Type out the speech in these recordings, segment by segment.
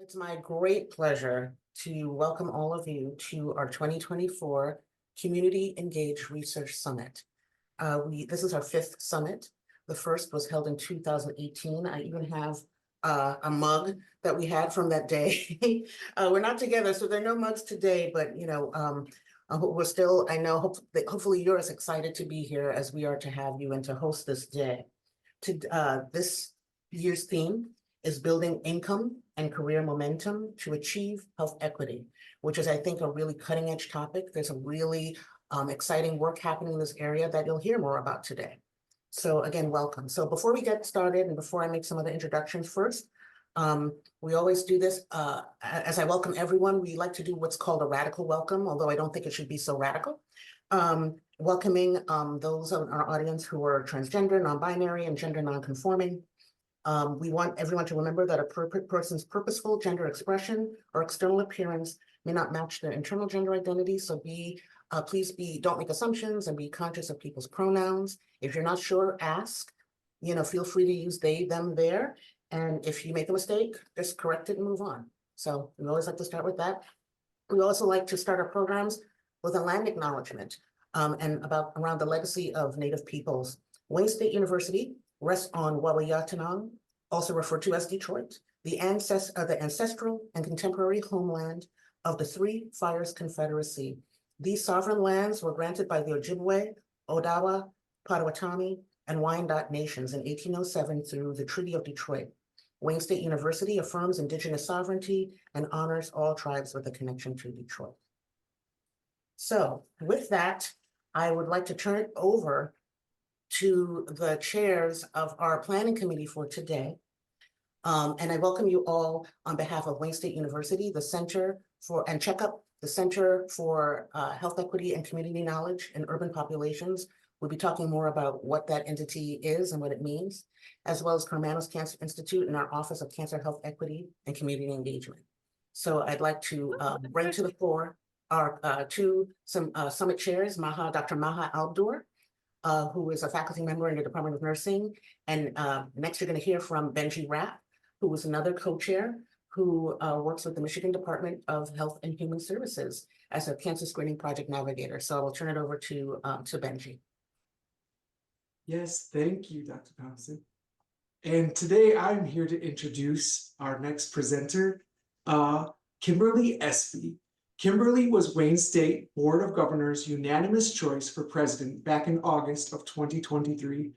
It's my great pleasure to welcome all of you to our 2024 Community Engaged Research Summit. This is our fifth summit. The first was held in 2018. I even have a mug that we had from that day. We're not together, so there are no mugs today, but we're still, I know, hopefully you're as excited to be here as we are to have you and to host this day. This year's theme is building income and career momentum to achieve health equity, which is, I think, a really cutting edge topic. There's a really exciting work happening in this area that you'll hear more about today. So again, welcome. So before we get started and before I make some other introductions first, we always do this. As I welcome everyone, we like to do what's called a radical welcome, although I don't think it should be so radical. Welcoming those in our audience who are transgender, non-binary, and gender non-conforming. We want everyone to remember that a person's purposeful gender expression or external appearance may not match their internal gender identity. So please don't make assumptions and be conscious of people's pronouns. If you're not sure, ask. Feel free to use they, them, their. And if you make a mistake, just correct it and move on. So we always like to start with that. We also like to start our programs with a land acknowledgement and around the legacy of Native peoples. Wayne State University rests on Wael, also referred to as Detroit, the ancestral and contemporary homeland of the Three Fires Confederacy. These sovereign lands were granted by the Ojibwe, Odawa, Potawatomi, and Wyandot nations in 1807 through the Treaty of Detroit. Wayne State University affirms indigenous sovereignty and honors all tribes with a connection to Detroit. So with that, I would like to turn it over to the chairs of our planning committee for today. And I welcome you all on behalf of Wayne State University, the Center for Health Equity and Community Knowledge in Urban Populations. We'll be talking more about what that entity is and what it means, as well as Karmanos Cancer Institute and our Office of Cancer Health Equity and Community Engagement. So I'd like to bring to the floor our summit chairs, Dr. Maha Albdour, who is a faculty member in the Department of Nursing. And next you're going to hear from Benji Rapp, who is another co-chair who works with the Michigan Department of Health and Human Services as a cancer screening project navigator. So I will turn it over to Benji. Yes, thank you, Dr. Thompson. And today I'm here to introduce our next presenter, Kimberly Espy. Kimberly was Wayne State Board of Governors' unanimous choice for president back in August of 2023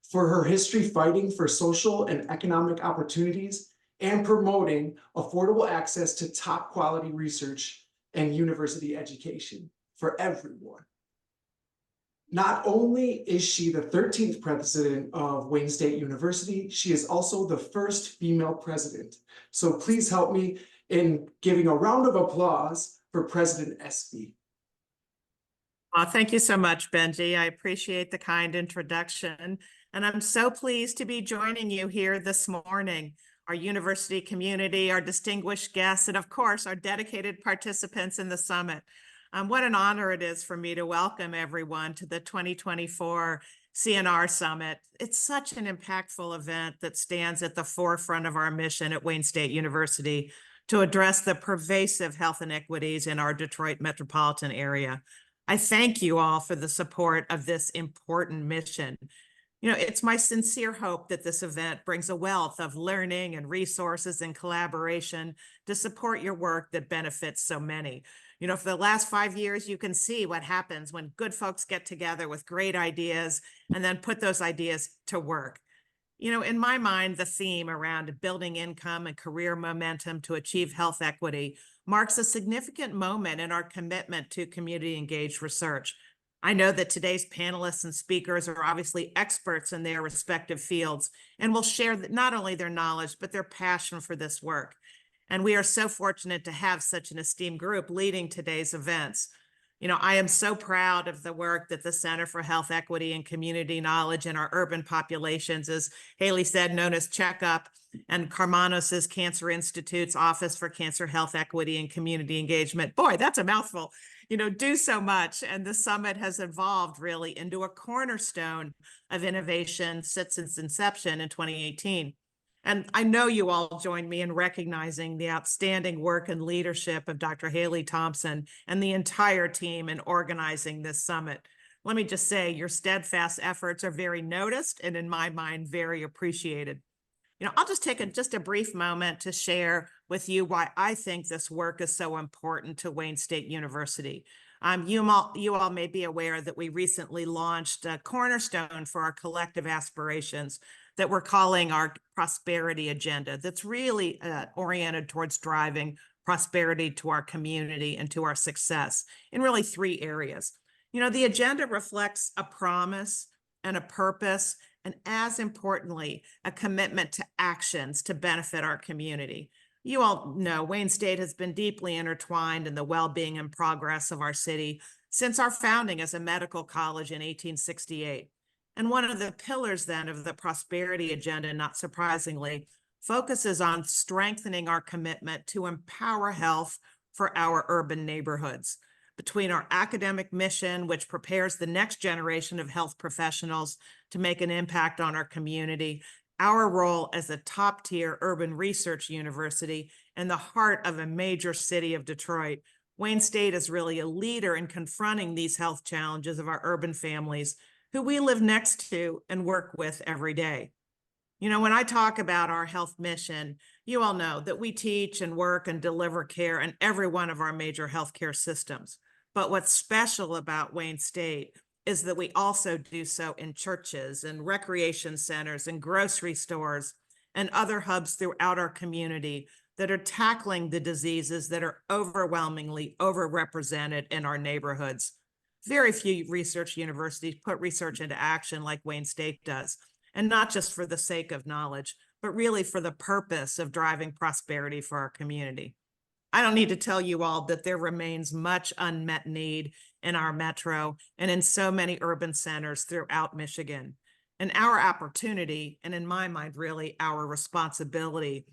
for her history fighting for social and economic opportunities and promoting affordable access to top quality research and university education for everyone. Not only is she the 13th president of Wayne State University, she is also the first female president. So please help me in giving a round of applause for President Espy. Thank you so much, Benji. I appreciate the kind introduction. And I'm so pleased to be joining you here this morning. Our university community, our distinguished guests, and of course, our dedicated participants in the summit. What an honor it is for me to welcome everyone to the 2024 CEnR Summit. It's such an impactful event that stands at the forefront of our mission at Wayne State University to address the pervasive health inequities in our Detroit metropolitan area. I thank you all for the support of this important mission. It's my sincere hope that this event brings a wealth of learning and resources and collaboration to support your work that benefits so many. For the last 5 years, you can see what happens when good folks get together with great ideas and then put those ideas to work. In my mind, the theme around building income and career momentum to achieve health equity marks a significant moment in our commitment to community engaged research. I know that today's panelists and speakers are obviously experts in their respective fields and will share not only their knowledge, but their passion for this work. And we are so fortunate to have such an esteemed group leading today's events. I am so proud of the work that the Center for Health Equity and Community Knowledge in our urban populations, as Hayley said, known as Checkup, and Karmanos' Cancer Institute's Office for Cancer Health Equity and Community Engagement. Boy, that's a mouthful. Do so much. And the summit has evolved really into a cornerstone of innovation since its inception in 2018. And I know you all join me in recognizing the outstanding work and leadership of Dr. Hayley Thompson and the entire team in organizing this summit. Let me just say, your steadfast efforts are very noticed and in my mind, very appreciated. I'll just take just a brief moment to share with you why I think this work is so important to Wayne State University. You all may be aware that we recently launched a cornerstone for our collective aspirations that we're calling our prosperity agenda. That's really oriented towards driving prosperity to our community and to our success in really 3 areas. The agenda reflects a promise and a purpose, and as importantly, a commitment to actions to benefit our community. You all know Wayne State has been deeply intertwined in the well-being and progress of our city since our founding as a medical college in 1868. And one of the pillars then of the prosperity agenda, not surprisingly, focuses on strengthening our commitment to empower health for our urban neighborhoods. Between our academic mission, which prepares the next generation of health professionals to make an impact on our community, our role as a top-tier urban research university in the heart of a major city of Detroit, Wayne State is really a leader in confronting these health challenges of our urban families who we live next to and work with every day. When I talk about our health mission, you all know that we teach and work and deliver care in every one of our major healthcare systems. But what's special about Wayne State is that we also do so in churches and recreation centers and grocery stores and other hubs throughout our community that are tackling the diseases that are overwhelmingly overrepresented in our neighborhoods. Very few research universities put research into action like Wayne State does, and not just for the sake of knowledge, but really for the purpose of driving prosperity for our community. I don't need to tell you all that there remains much unmet need in our metro and in so many urban centers throughout Michigan. And our opportunity, and in my mind, really our responsibility,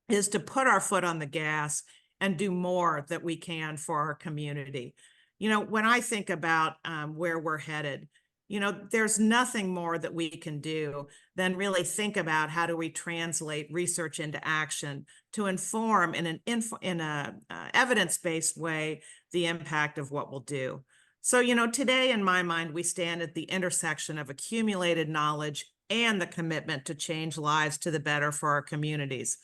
is to put our foot on the gas and do more that we can for our community. When I think about where we're headed, there's nothing more that we can do than really think about how do we translate research into action to inform in an evidence-based way the impact of what we'll do. So, today in my mind, we stand at the intersection of accumulated knowledge and the commitment to change lives to the better for our communities.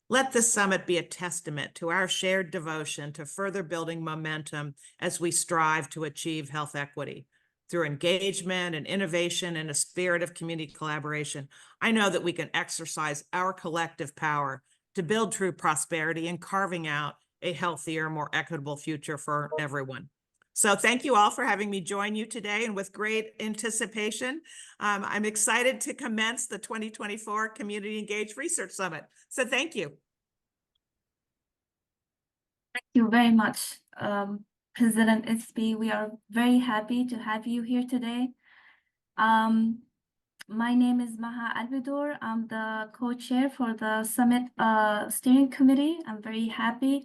Let this summit be a testament to our shared devotion to further building momentum as we strive to achieve health equity. Through engagement and innovation and a spirit of community collaboration, I know that we can exercise our collective power to build true prosperity and carving out a healthier, more equitable future for everyone. So thank you all for having me join you today, and with great anticipation, I'm excited to commence the 2024 Community Engaged Research Summit. So thank you. Thank you very much, President Espy. We are very happy to have you here today. My name is Maha Albdour. I'm the co-chair for the Summit Steering Committee. I'm very happy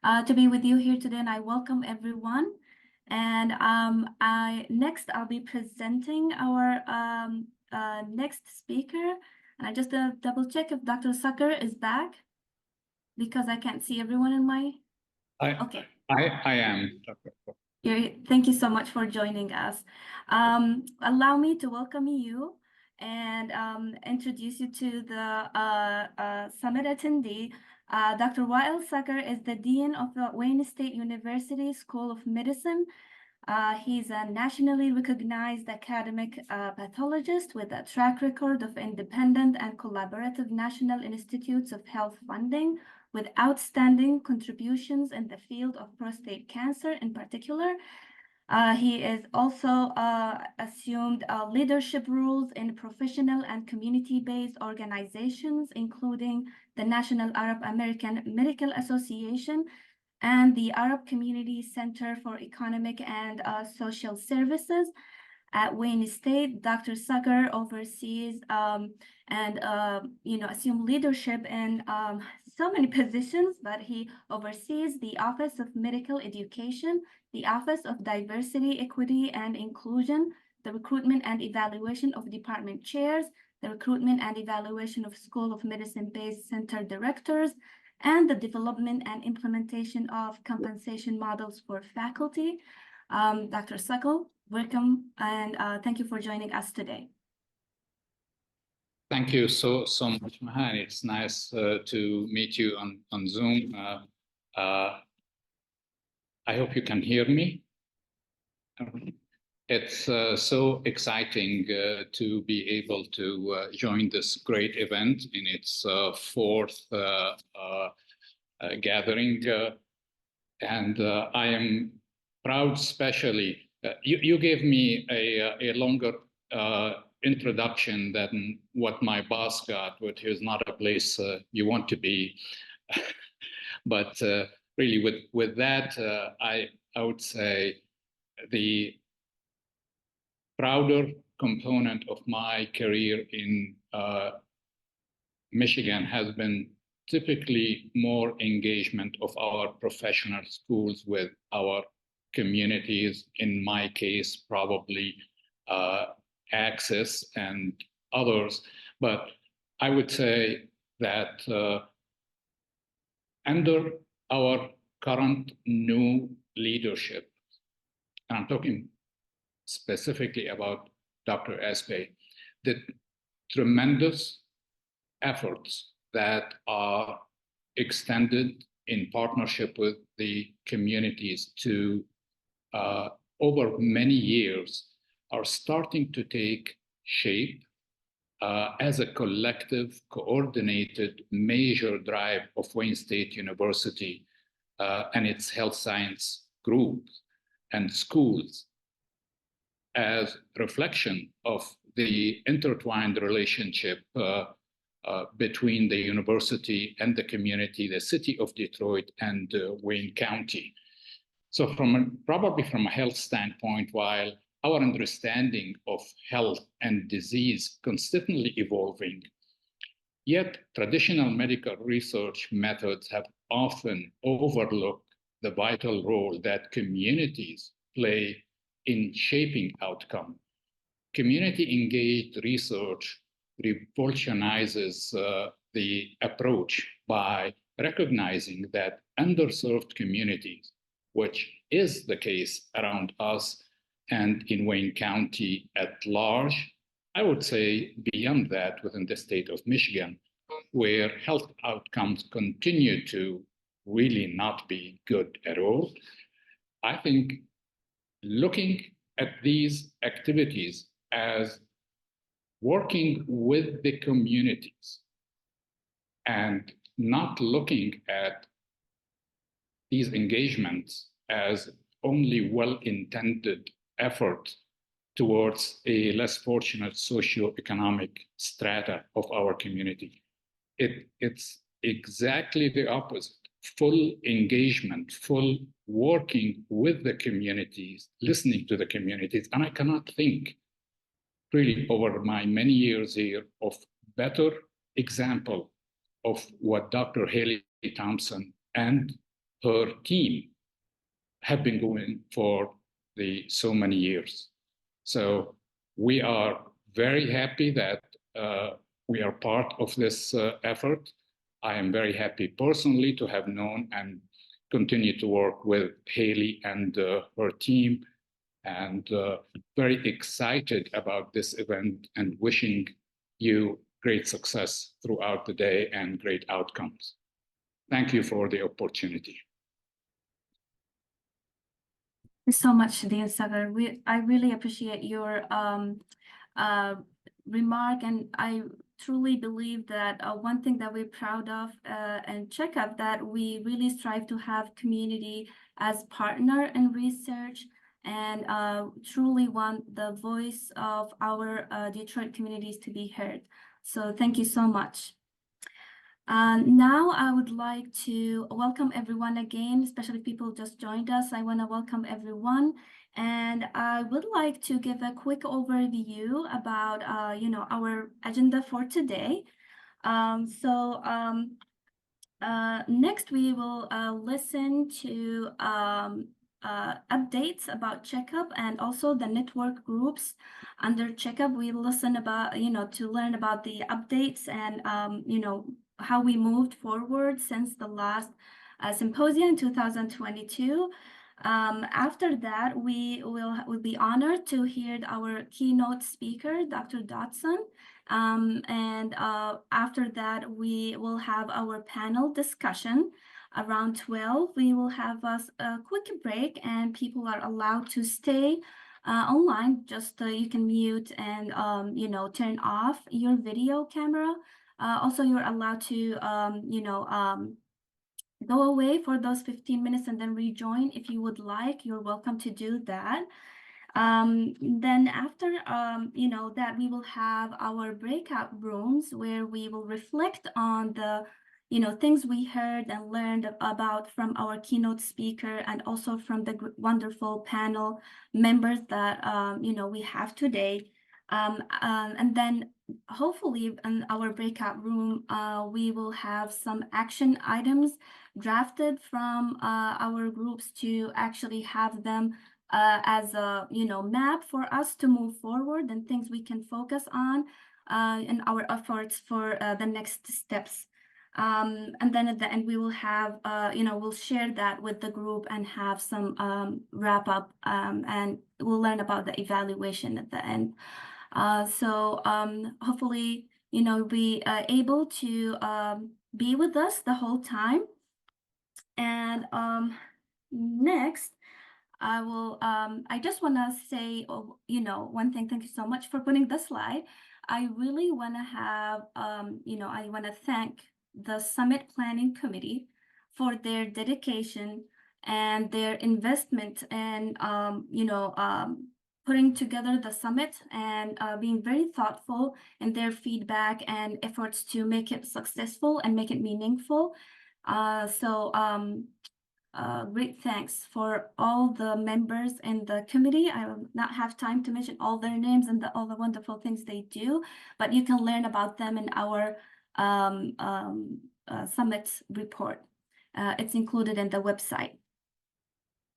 to be with you here today, and I welcome everyone. And I'll be presenting our next speaker. And I just double check if Dr. Sakr is back, because I can't see everyone in my. Okay. I am. Thank you so much for joining us. Allow me to welcome you and introduce you to the summit attendee. Dr. Wael Sakr is the Dean of the Wayne State University School of Medicine. He's a nationally recognized academic pathologist with a track record of independent and collaborative National Institutes of Health funding, with outstanding contributions in the field of prostate cancer in particular. He is also assumed leadership roles in professional and community-based organizations, including the National Arab American Medical Association and the Arab Community Center for Economic and Social Services. At Wayne State, Dr. Sakr oversees and assumed leadership in so many positions, but he oversees the Office of Medical Education, the Office of Diversity, Equity, and Inclusion, the recruitment and evaluation of department chairs, the recruitment and evaluation of School of Medicine-based center directors, and the development and implementation of compensation models for faculty. Dr. Sakr, welcome, and thank you for joining us today. Thank you so much, Maha. It's nice to meet you on Zoom. I hope you can hear me. It's so exciting to be able to join this great event in its fourth gathering. And I am proud, especially, you gave me a longer introduction than what my boss got, which is not a place you want to be. But really, with that, I would say the prouder component of my career in Michigan has been typically more engagement of our professional schools with our communities. In my case, probably Access and others. But I would say that under our current new leadership, and I'm talking specifically about Dr. Espy, the tremendous efforts that are extended in partnership with the communities to over many years are starting to take shape as a collective, coordinated, major drive of Wayne State University and its health science groups and schools as reflection of the intertwined relationship between the university and the community, the city of Detroit and Wayne County. So probably from a health standpoint, while our understanding of health and disease constantly evolving, yet traditional medical research methods have often overlooked the vital role that communities play in shaping outcome. Community-engaged research revolutionizes the approach by recognizing that underserved communities, which is the case around us and in Wayne County at large, I would say beyond that within the state of Michigan, where health outcomes continue to really not be good at all. I think looking at these activities as working with the communities and not looking at these engagements as only well-intended effort towards a less fortunate socioeconomic strata of our community. It's exactly the opposite. Full engagement, full working with the communities, listening to the communities. And I cannot think really over my many years here of better example of what Dr. Hayley Thompson and her team have been doing for so many years. So we are very happy that we are part of this effort. I am very happy personally to have known and continue to work with Hayley and her team, and very excited about this event and wishing you great success throughout the day and great outcomes. Thank you for the opportunity. Thank you so much, Dean Sakr. I really appreciate your remark, and I truly believe that one thing that we're proud of and check up that we really strive to have community as partner in research and truly want the voice of our Detroit communities to be heard. So thank you so much. Now I would like to welcome everyone again, especially people just joined us. I want to welcome everyone, and I would like to give a quick overview about our agenda for today. Next we will listen to updates about Checkup and also the network groups under Checkup. We listen about, to learn about the updates and, how we moved forward since the last symposium in 2022. After that, we will be honored to hear our keynote speaker, Dr. Dodson. And after that, we will have our panel discussion. Around 12, we will have a quick break, and people are allowed to stay online. Just you can mute and turn off your video camera. Also, you're allowed to go away for those 15 minutes and then rejoin if you would like. You're welcome to do that. Then after that, we will have our breakout rooms where we will reflect on the things we heard and learned about from our keynote speaker and also from the wonderful panel members that we have today. And then hopefully in our breakout room, we will have some action items drafted from our groups to actually have them as a map for us to move forward and things we can focus on in our efforts for the next steps. And then at the end, we will have, we'll share that with the group and have some wrap up and we'll learn about the evaluation at the end. So hopefully, be able to be with us the whole time. And next, I just want to say, one thing. Thank you so much for putting the slide. I really want to have, I want to thank the Summit Planning Committee for their dedication and their investment and, putting together the summit and being very thoughtful in their feedback and efforts to make it successful and make it meaningful. Great thanks for all the members in the committee. I will not have time to mention all their names and all the wonderful things they do, but you can learn about them in our summit report. It's included in the website.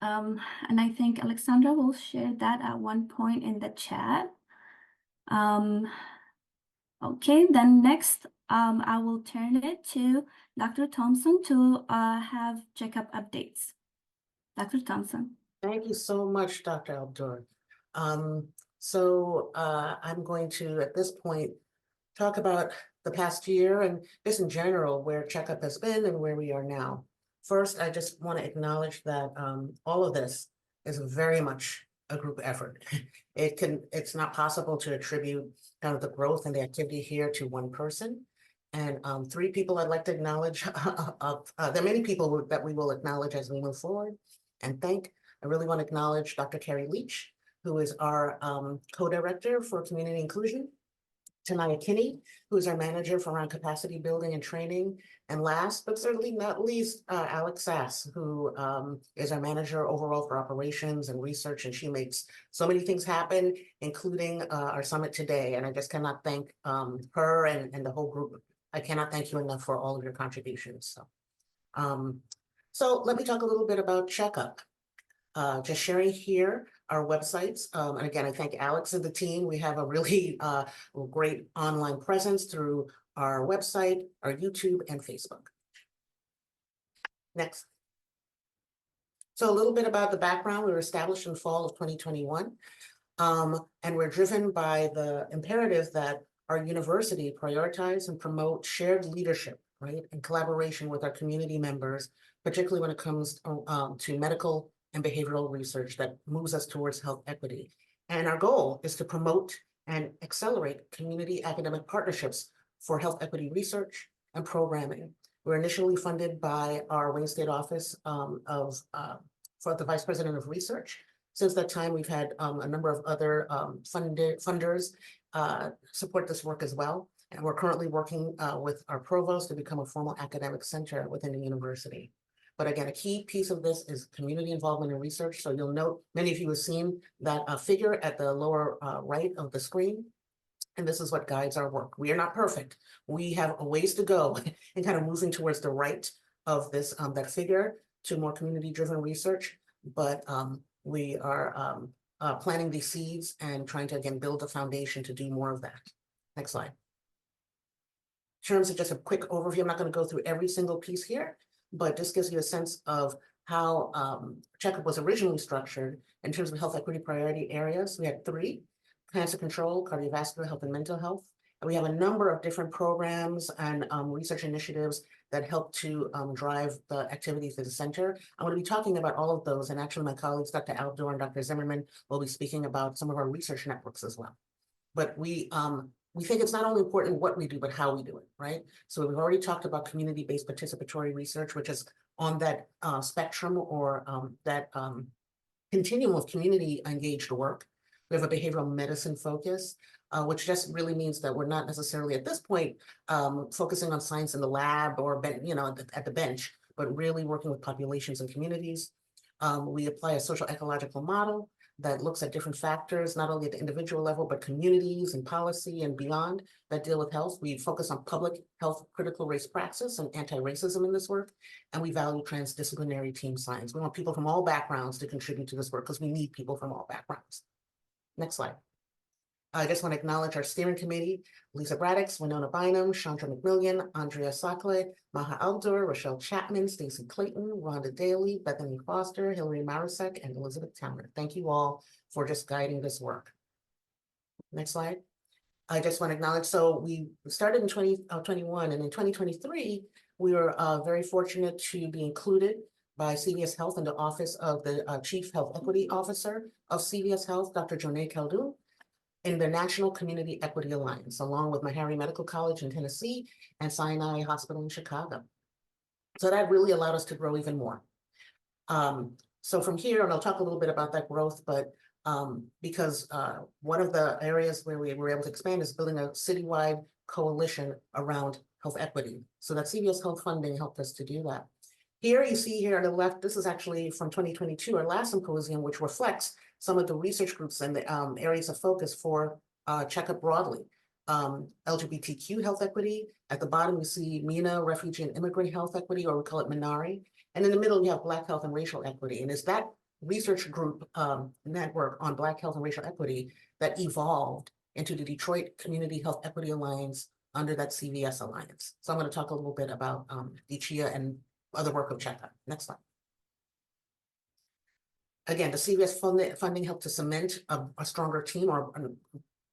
And I think Alexandra will share that at one point in the chat. Okay, then next, I will turn it to Dr. Thompson to have checkup updates. Dr. Thompson. Thank you so much, Dr. Albdour. I'm going to, at this point, talk about the past year and just in general where checkup has been and where we are now. First, I just want to acknowledge that all of this is very much a group effort. It's not possible to attribute kind of the growth and the activity here to one person. And 3 people I'd like to acknowledge. There are many people that we will acknowledge as we move forward and thank. I really want to acknowledge Dr. Carrie Leach, who is our co-director for community inclusion. Tanaya Kinney, who is our manager for around capacity building and training. And last, but certainly not least, Alex Sass, who is our manager overall for operations and research. And she makes so many things happen, including our summit today. And I just cannot thank her and the whole group. I cannot thank you enough for all of your contributions. So let me talk a little bit about Checkup. Just sharing here our websites. And again, I thank Alex and the team. We have a really great online presence through our website, our YouTube, and Facebook. Next. So a little bit about the background. We were established in fall of 2021. And we're driven by the imperative that our university prioritize and promote shared leadership, right, and collaboration with our community members, particularly when it comes to medical and behavioral research that moves us towards health equity. And our goal is to promote and accelerate community academic partnerships for health equity research and programming. We're initially funded by our Wayne State Office for the Vice President of Research. Since that time, we've had a number of other funders support this work as well. And we're currently working with our provost to become a formal academic center within the university. But again, a key piece of this is community involvement in research. So you'll note, many of you have seen that figure at the lower right of the screen. And this is what guides our work. We are not perfect. We have a ways to go in kind of moving towards the right of this that figure to more community-driven research. but we are planting these seeds and trying to, again, build a foundation to do more of that. Next slide. In terms of just a quick overview, I'm not going to go through every single piece here, but just gives you a sense of how checkup was originally structured in terms of health equity priority areas. We had 3: cancer control, cardiovascular health, and mental health. And we have a number of different programs and research initiatives that help to drive the activities of the center. I'm going to be talking about all of those, and actually my colleagues, Dr. Albdour and Dr. Zimmerman, will be speaking about some of our research networks as well. But we think it's not only important what we do, but how we do it, right? So we've already talked about community-based participatory research, which is on that spectrum or that continuum of community engaged work. We have a behavioral medicine focus, which just really means that we're not necessarily at this point focusing on science in the lab or at the bench, but really working with populations and communities. We apply a social ecological model that looks at different factors, not only at the individual level, but communities and policy and beyond that deal with health. We focus on public health, critical race praxis, and anti-racism in this work. And we value transdisciplinary team science. We want people from all backgrounds to contribute to this work because we need people from all backgrounds. Next slide. I just want to acknowledge our steering committee: Lisa Braddix, Winona Bynum, Chandra McMillian, Andrea Sakr, Maha Albdour, Rochelle Chapman, Stacey Clayton, Rhonda Daly, Bethany Foster, Hillary Marusek, and Elizabeth Towner. Thank you all for just guiding this work. Next slide. I just want to acknowledge, so we started in 2021, and in 2023, we were very fortunate to be included by CVS Health in the office of the Chief Health Equity Officer of CVS Health, Dr. Jonae Khaldun, in the National Community Equity Alliance, along with Meharry Medical College in Tennessee and Sinai Hospital in Chicago. So that really allowed us to grow even more. So from here, and I'll talk a little bit about that growth, but because one of the areas where we were able to expand is building a citywide coalition around health equity. So that CVS Health funding helped us to do that. Here you see here on the left, this is actually from 2022, our last symposium, which reflects some of the research groups and the areas of focus for checkup broadly. LGBTQ health equity. At the bottom, you see MENA, refugee and immigrant health equity, or we call it MINARI. And in the middle, you have Black health and racial equity. And it's that research group network on Black health and racial equity that evolved into the Detroit Community Health Equity Alliance under that CVS Alliance. So I'm going to talk a little bit about DCHEA and other work of checkup. Next slide. Again, the CVS funding helped to cement a stronger team, or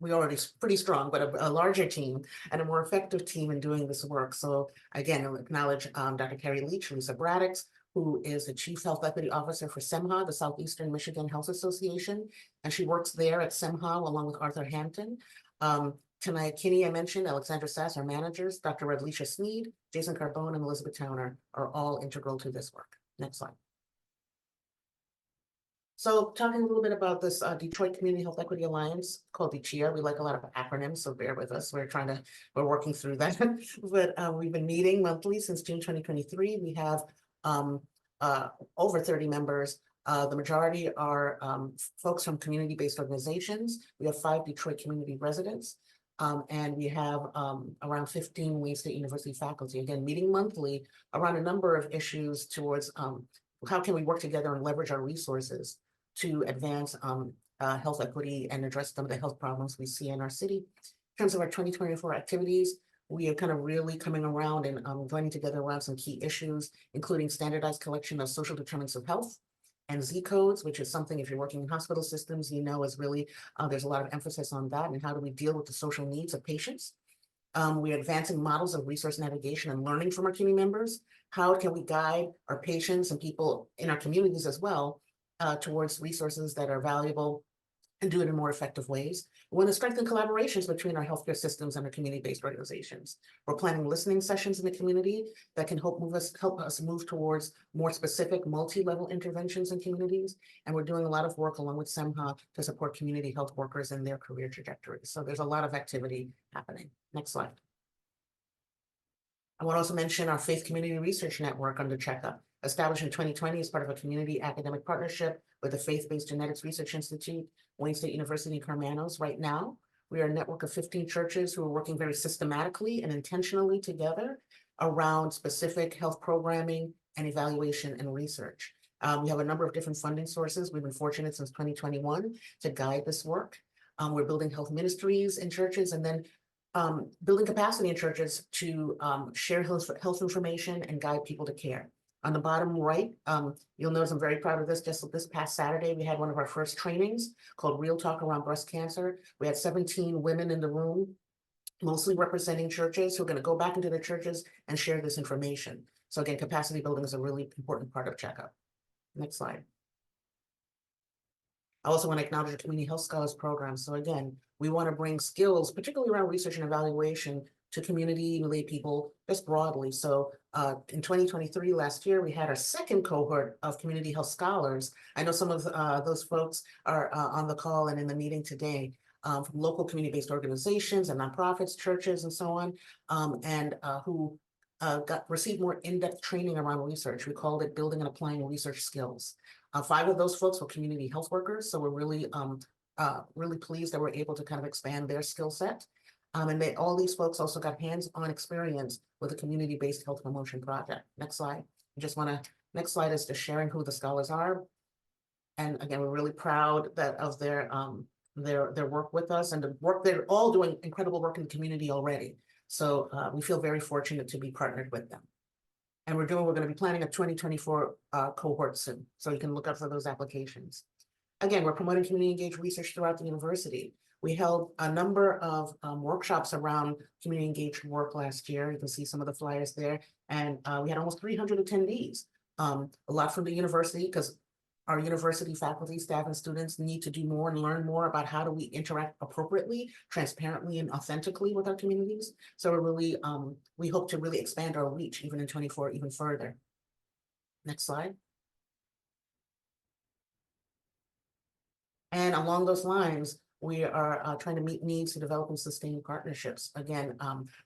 we already pretty strong, but a larger team and a more effective team in doing this work. So again, I'll acknowledge Dr. Carrie Leach, Lisa Braddix, who is the Chief Health Equity Officer for CEMHA, the Southeastern Michigan Health Association, and she works there at CEMHA along with Arthur Hampton. Tanaya Kinney, I mentioned, Alexandra Sass, our managers, Dr. Revlisha Sneed, Jason Carbone, and Elizabeth Towner are all integral to this work. Next slide. So talking a little bit about this Detroit Community Health Equity Alliance called DCHEA. We like a lot of acronyms, so bear with us. We're working through that. But we've been meeting monthly since June 2023. We have over 30 members. The majority are folks from community-based organizations. We have 5 Detroit community residents. And we have around 15 Wayne State University faculty, again, meeting monthly around a number of issues towards how can we work together and leverage our resources to advance health equity and address some of the health problems we see in our city. In terms of our 2024 activities, we are kind of really coming around and joining together around some key issues, including standardized collection of social determinants of health and Z codes, which is something, if you're working in hospital systems, you know is really, there's a lot of emphasis on that and how do we deal with the social needs of patients. We're advancing models of resource navigation and learning from our community members. How can we guide our patients and people in our communities as well towards resources that are valuable and do it in more effective ways? We want to strengthen collaborations between our healthcare systems and our community-based organizations. We're planning listening sessions in the community that can help us move towards more specific multi-level interventions in communities. And we're doing a lot of work along with CEMHA to support community health workers in their career trajectories. So there's a lot of activity happening. Next slide. I want to also mention our Faith Community Research Network under Checkup, established in 2020 as part of a community academic partnership with the Faith-Based Genetics Research Institute, Wayne State University in Carmanos. Right now, we are a network of 15 churches who are working very systematically and intentionally together around specific health programming and evaluation and research. We have a number of different funding sources. We've been fortunate since 2021 to guide this work. We're building health ministries in churches and then building capacity in churches to share health information and guide people to care. On the bottom right, you'll notice I'm very proud of this. Just this past Saturday, we had one of our first trainings called Real Talk Around Breast Cancer. We had 17 women in the room, mostly representing churches, who are going to go back into their churches and share this information. So again, capacity building is a really important part of Checkup. Next slide. I also want to acknowledge the Community Health Scholars Program. So again, we want to bring skills, particularly around research and evaluation, to community lay people just broadly. So in 2023, last year, we had our second cohort of community health scholars. I know some of those folks are on the call and in the meeting today, from local community-based organizations and nonprofits, churches, and so on, and who received more in-depth training around research. We called it Building and Applying Research Skills. 5 of those folks were community health workers, so we're really pleased that we're able to kind of expand their skill set. And all these folks also got hands-on experience with a community-based health promotion project. Next slide. Next slide is just sharing who the scholars are. And again, we're really proud of their work with us and the work. They're all doing incredible work in the community already. So we feel very fortunate to be partnered with them. And we're going to be planning a 2024 cohort soon. So you can look up for those applications. Again, we're promoting community engaged research throughout the university. We held a number of workshops around community engaged work last year. You can see some of the flyers there. And we had almost 300 attendees, a lot from the university, because our university faculty, staff, and students need to do more and learn more about how do we interact appropriately, transparently, and authentically with our communities. So we're really, we hope to really expand our reach even in 24 even further. Next slide. And along those lines, we are trying to meet needs to develop and sustain partnerships. Again,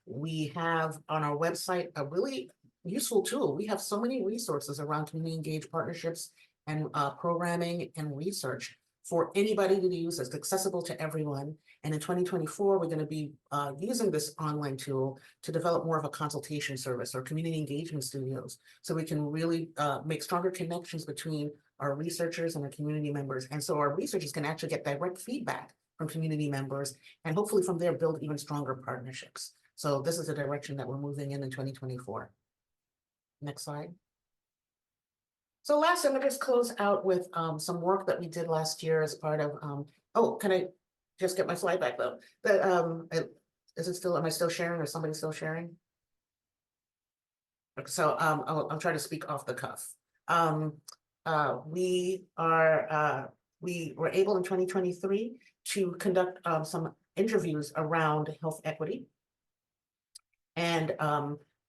we have on our website a really useful tool. We have so many resources around community engaged partnerships and programming and research for anybody to use. It's accessible to everyone. And in 2024, we're going to be using this online tool to develop more of a consultation service or community engagement studios, so we can really make stronger connections between our researchers and our community members. And so our researchers can actually get direct feedback from community members, and hopefully from there build even stronger partnerships. So this is the direction that we're moving in 2024. Next slide. So last, I'm going to just close out with some work that we did last year as part of, oh, can I just get my slide back though? Is it still, am I still sharing, or somebody still sharing? So I'll try to speak off the cuff. We were able in 2023 to conduct some interviews around health equity. And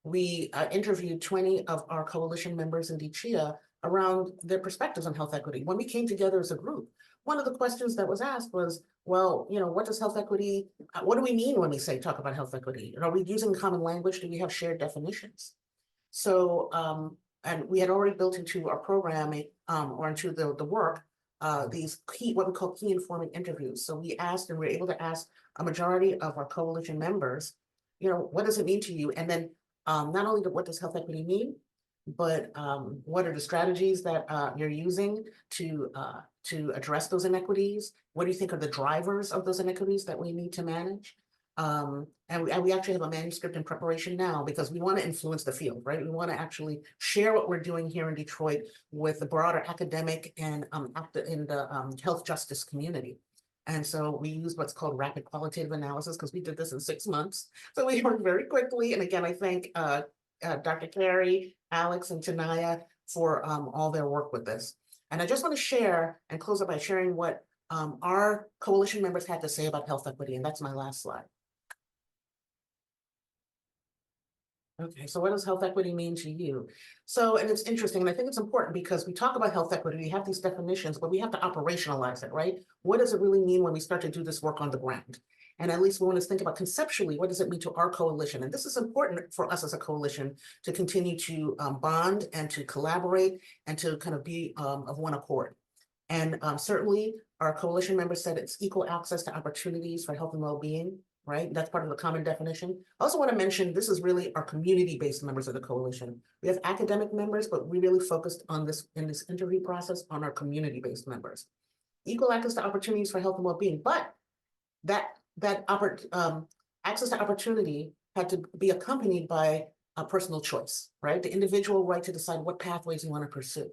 we interviewed 20 of our coalition members in DCHEA around their perspectives on health equity. When we came together as a group, one of the questions that was asked was, well, you know, what does health equity, what do we mean when we say talk about health equity? Are we using common language? Do we have shared definitions? So, and we had already built into our programming or into the work, these key, what we call key informing interviews. So we asked, and we were able to ask a majority of our coalition members, you know, what does it mean to you? And then not only what does health equity mean, but what are the strategies that you're using to address those inequities? What do you think are the drivers of those inequities that we need to manage? And we actually have a manuscript in preparation now, because we want to influence the field, right? We want to actually share what we're doing here in Detroit with the broader academic and in the health justice community. And so we use what's called rapid qualitative analysis, because we did this in 6 months. So we worked very quickly. And again, I thank Dr. Carey, Alex, and Tanaya for all their work with this. And I just want to share and close up by sharing what our coalition members had to say about health equity. And that's my last slide. Okay, so what does health equity mean to you? So, and it's interesting, and I think it's important because we talk about health equity, we have these definitions, but we have to operationalize it, right? What does it really mean when we start to do this work on the ground? And at least we want to think about conceptually, what does it mean to our coalition? And this is important for us as a coalition to continue to bond and to collaborate and to kind of be of one accord. And certainly our coalition members said it's equal access to opportunities for health and well-being, right? That's part of the common definition. I also want to mention, this is really our community-based members of the coalition. We have academic members, but we really focused on this in this interview process on our community-based members. Equal access to opportunities for health and well-being, but access to opportunity had to be accompanied by a personal choice, right? The individual right to decide what pathways you want to pursue.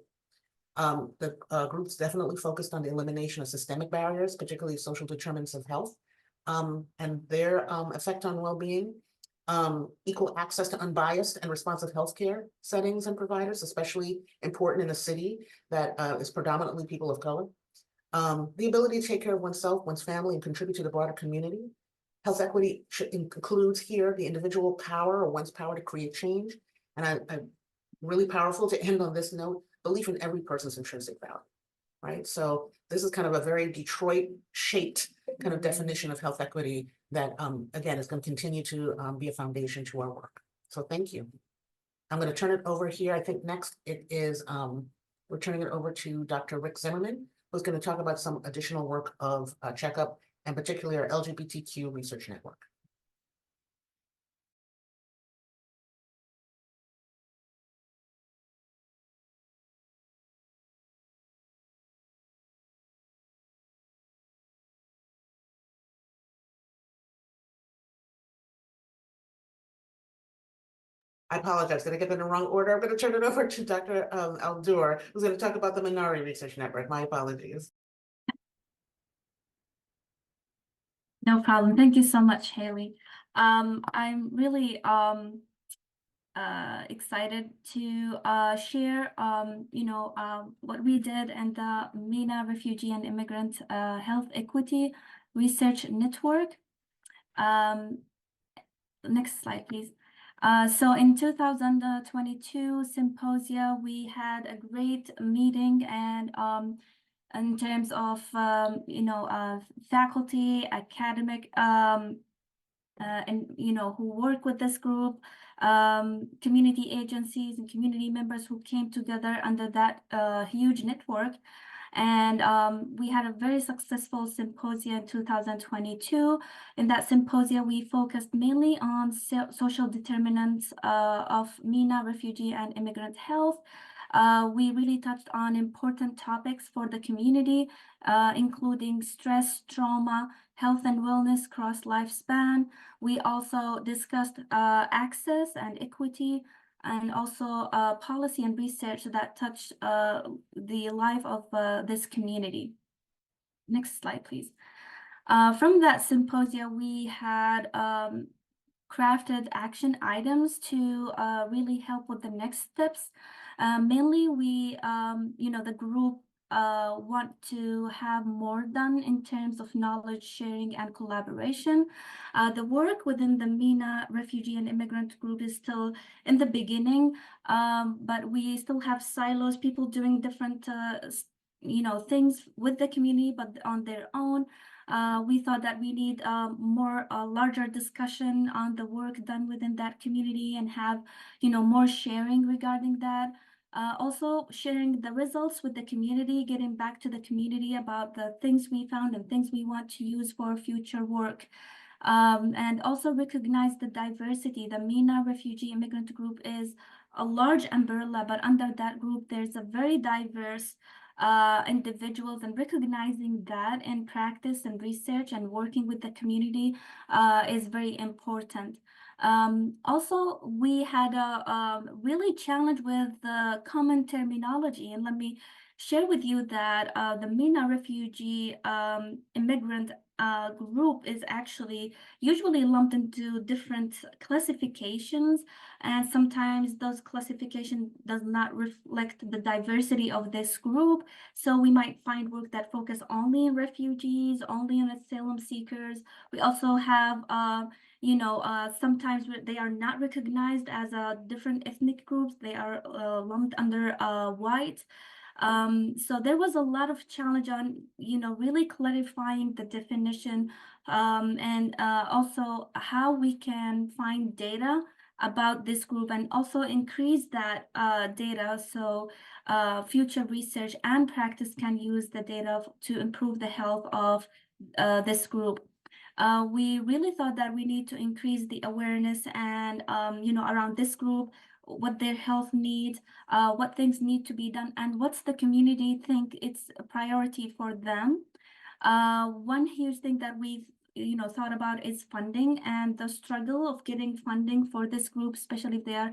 The groups definitely focused on the elimination of systemic barriers, particularly social determinants of health, and their effect on well-being. Equal access to unbiased and responsive healthcare settings and providers, especially important in a city that is predominantly people of color. The ability to take care of oneself, one's family, and contribute to the broader community. Health equity includes here the individual power or one's power to create change. And I really powerful to end on this note, belief in every person's intrinsic value, right? So this is kind of a very Detroit-shaped kind of definition of health equity that, again, is going to continue to be a foundation to our work. So thank you. I'm going to turn it over here. I think next it is, we're turning it over to Dr. Rick Zimmerman, who's going to talk about some additional work of checkup, and particularly our LGBTQ research network. I apologize, did I get them in the wrong order? I'm going to turn it over to Dr. Albdour, who's going to talk about the Minority Research Network. My apologies. No problem. Thank you so much, Hayley. I'm really excited to share, what we did in the MENA Refugee and Immigrant Health Equity Research Network. Next slide, please. So in 2022 symposia, we had a great meeting, and in terms of faculty, academic, and who work with this group, community agencies and community members who came together under that huge network. And we had a very successful symposia in 2022. In that symposia, we focused mainly on social determinants of MENA refugee and immigrant health. We really touched on important topics for the community, including stress, trauma, health and wellness cross lifespan. We also discussed access and equity, and also policy and research that touched the life of this community. Next slide, please. From that symposia, we had crafted action items to really help with the next steps. Mainly, we, the group want to have more done in terms of knowledge sharing and collaboration. The work within the MENA refugee and immigrant group is still in the beginning, but we still have silos, people doing different things with the community, but on their own. We thought that we need more larger discussion on the work done within that community, and have more sharing regarding that. Also sharing the results with the community, getting back to the community about the things we found and things we want to use for future work. And also recognize the diversity. The MENA refugee immigrant group is a large umbrella, but under that group, there's a very diverse individuals, and recognizing that in practice and research and working with the community is very important. Also, we had a really challenge with the common terminology, and let me share with you that the MENA refugee immigrant group is actually usually lumped into different classifications, and sometimes those classifications does not reflect the diversity of this group. So we might find work that focus only on refugees, only on asylum seekers. We also have sometimes they are not recognized as different ethnic groups. They are lumped under white. So there was a lot of challenge on, really clarifying the definition, and also how we can find data about this group, and also increase that data, so future research and practice can use the data to improve the health of this group. We really thought that we need to increase the awareness and, around this group, what their health needs, what things need to be done, and what's the community think it's a priority for them. One huge thing that we've thought about is funding and the struggle of getting funding for this group, especially if they are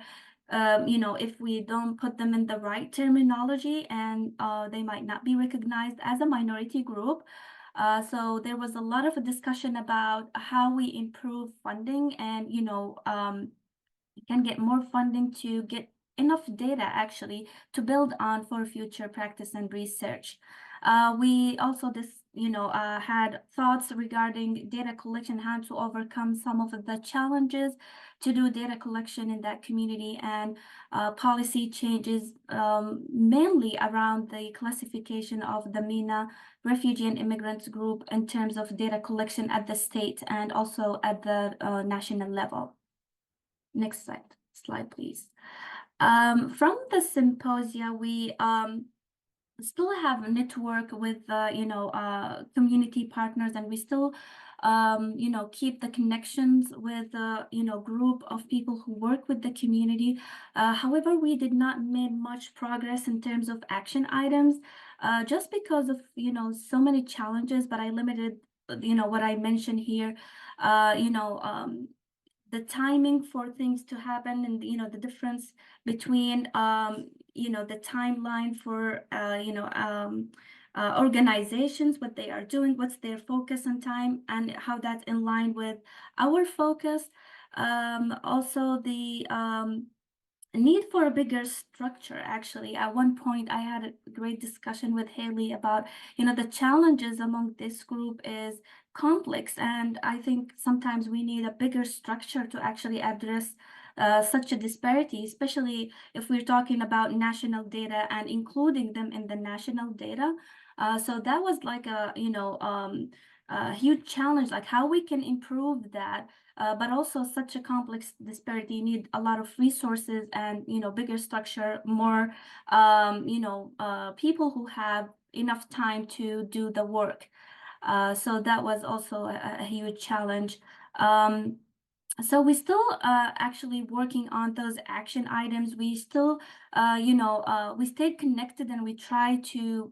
if we don't put them in the right terminology, and they might not be recognized as a minority group. So there was a lot of a discussion about how we improve funding and can get more funding to get enough data actually to build on for future practice and research. We also had thoughts regarding data collection, how to overcome some of the challenges to do data collection in that community, and policy changes mainly around the classification of the MENA refugee and immigrants group in terms of data collection at the state and also at the national level. Next slide, please. From the symposia, we still have a network with community partners, and we still keep the connections with the group of people who work with the community. However, we did not make much progress in terms of action items, just because of so many challenges. But I limited what I mentioned here. The timing for things to happen, and the difference between the timeline for organizations, what they are doing, what's their focus on time, and how that's in line with our focus. Also the need for a bigger structure. Actually, at one point I had a great discussion with Hayley about the challenges among this group is complex, and I think sometimes we need a bigger structure to actually address such a disparity, especially if we're talking about national data and including them in the national data. So that was like a a huge challenge, like how we can improve that. But also such a complex disparity, you need a lot of resources and bigger structure, more people who have enough time to do the work. So that was also a huge challenge. So we still actually working on those action items. We still we stayed connected, and we try to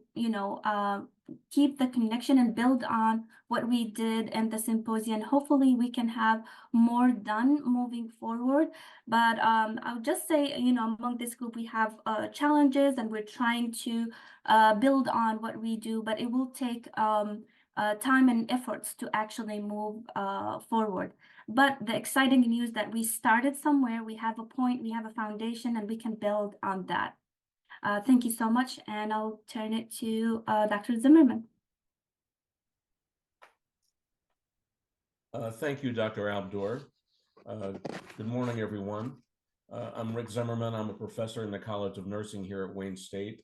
keep the connection and build on what we did in the symposium. Hopefully we can have more done moving forward. But I would just say, among this group, we have challenges, and we're trying to build on what we do, but it will take time and efforts to actually move forward. But the exciting news that we started somewhere, we have a point, we have a foundation, and we can build on that. Thank you so much, and I'll turn it to Dr. Zimmerman. Thank you, Dr. Albdour. Good morning, everyone. I'm Rick Zimmerman. I'm a professor in the College of Nursing here at Wayne State,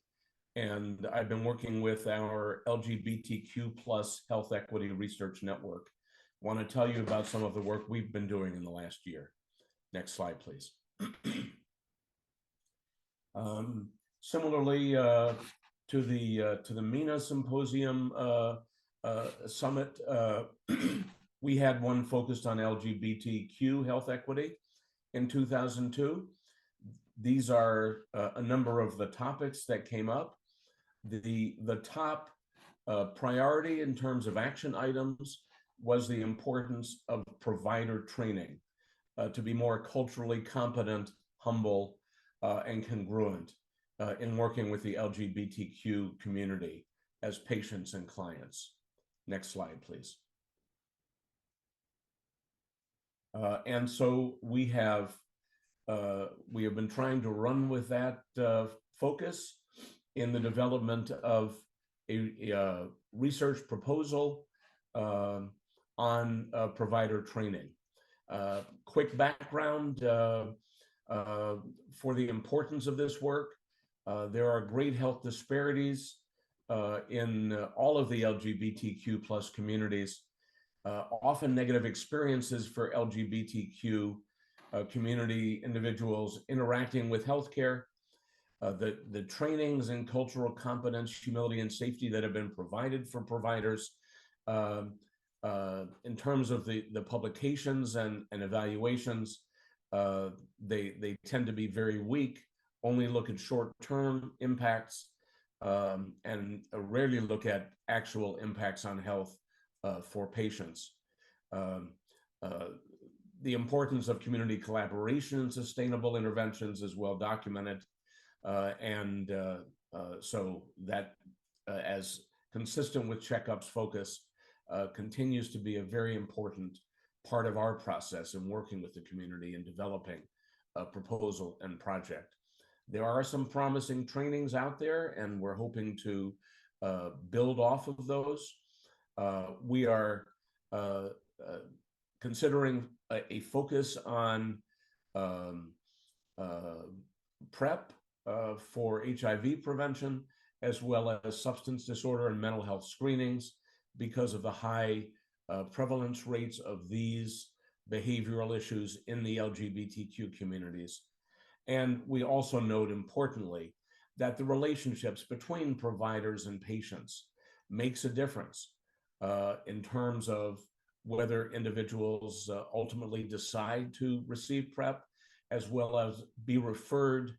and I've been working with our LGBTQ+ Health Equity Research Network. I want to tell you about some of the work we've been doing in the last year. Next slide, please. Similarly to the MENA Symposium Summit, we had one focused on LGBTQ health equity in 2002. These are a number of the topics that came up. The top priority in terms of action items was the importance of provider training to be more culturally competent, humble, and congruent in working with the LGBTQ community as patients and clients. Next slide, please. And so we have been trying to run with that focus in the development of a research proposal on provider training. Quick background for the importance of this work. There are great health disparities in all of the LGBTQ+ communities. Often negative experiences for LGBTQ community individuals interacting with healthcare. The trainings in cultural competence, humility, and safety that have been provided for providers In terms of the publications and evaluations, they tend to be very weak, only look at short-term impacts, and rarely look at actual impacts on health for patients. The importance of community collaboration and sustainable interventions is well documented, so that, as consistent with Checkup's focus, continues to be a very important part of our process in working with the community and developing a proposal and project. There are some promising trainings out there, and we're hoping to build off of those. We are considering a focus on PrEP for HIV prevention, as well as substance disorder and mental health screenings, because of the high prevalence rates of these behavioral issues in the LGBTQ communities. And we also note, importantly, that the relationships between providers and patients makes a difference in terms of whether individuals ultimately decide to receive PrEP, as well as be referred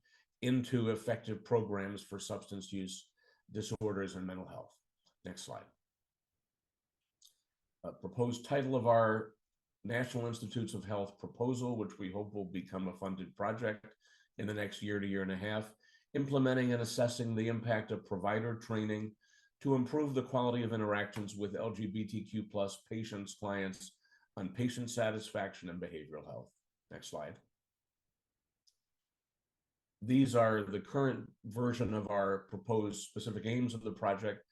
into effective programs for substance use disorders and mental health. Next slide. Proposed title of our National Institutes of Health proposal, which we hope will become a funded project in the next year to year and a half, implementing and assessing the impact of provider training to improve the quality of interactions with LGBTQ+ patients, clients on patient satisfaction and behavioral health. Next slide. These are the current version of our proposed specific aims of the project: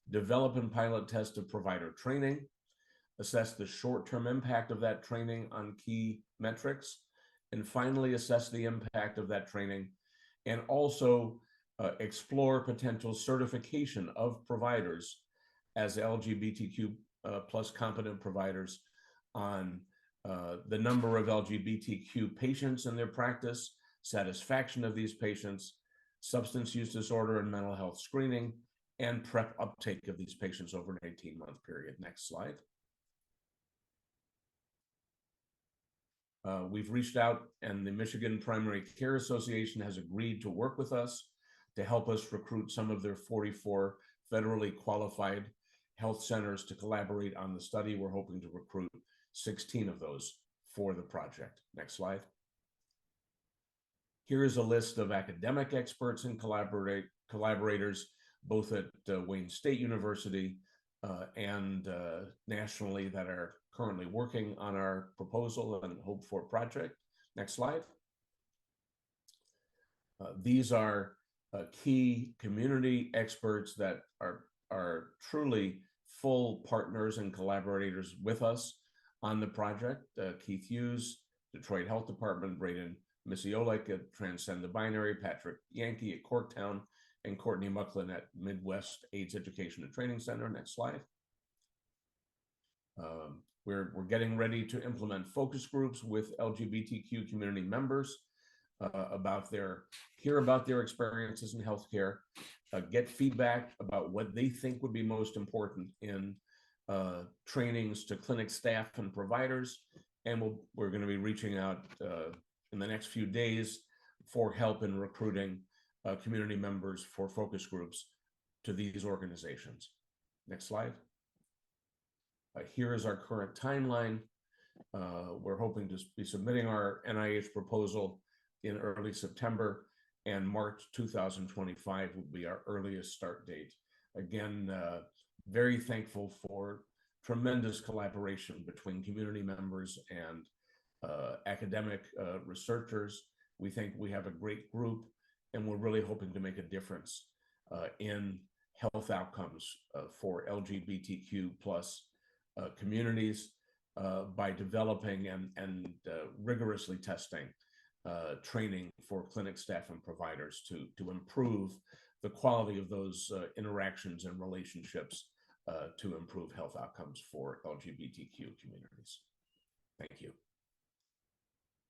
develop and pilot test of provider training, assess the short-term impact of that training on key metrics, and finally assess the impact of that training, and also explore potential certification of providers as LGBTQ plus competent providers on the number of LGBTQ patients in their practice, satisfaction of these patients, substance use disorder and mental health screening, and PrEP uptake of these patients over an 18-month period. Next slide. We've reached out, and the Michigan Primary Care Association has agreed to work with us to help us recruit some of their 44 federally qualified health centers to collaborate on the study. We're hoping to recruit 16 of those for the project. Next slide. Here is a list of academic experts and collaborators, both at Wayne State University and nationally, that are currently working on our proposal and hope for project. Next slide. These are key community experts that are truly full partners and collaborators with us on the project. Keith Hughes, Detroit Health Department, Braden Misiolik at Transcend the Binary, Patrick Yankee at Corktown, and Courtney Mucklin at Midwest AIDS Education and Training Center. Next slide. We're getting ready to implement focus groups with LGBTQ community members hear about their experiences in healthcare, get feedback about what they think would be most important in trainings to clinic staff and providers. And we're going to be reaching out in the next few days for help in recruiting community members for focus groups to these organizations. Next slide. Here is our current timeline. We're hoping to be submitting our NIH proposal in early September, and March 2025 will be our earliest start date. Again, very thankful for tremendous collaboration between community members and academic researchers. We think we have a great group, and we're really hoping to make a difference in health outcomes for LGBTQ plus communities by developing and rigorously testing training for clinic staff and providers to improve the quality of those interactions and relationships to improve health outcomes for LGBTQ communities. Thank you.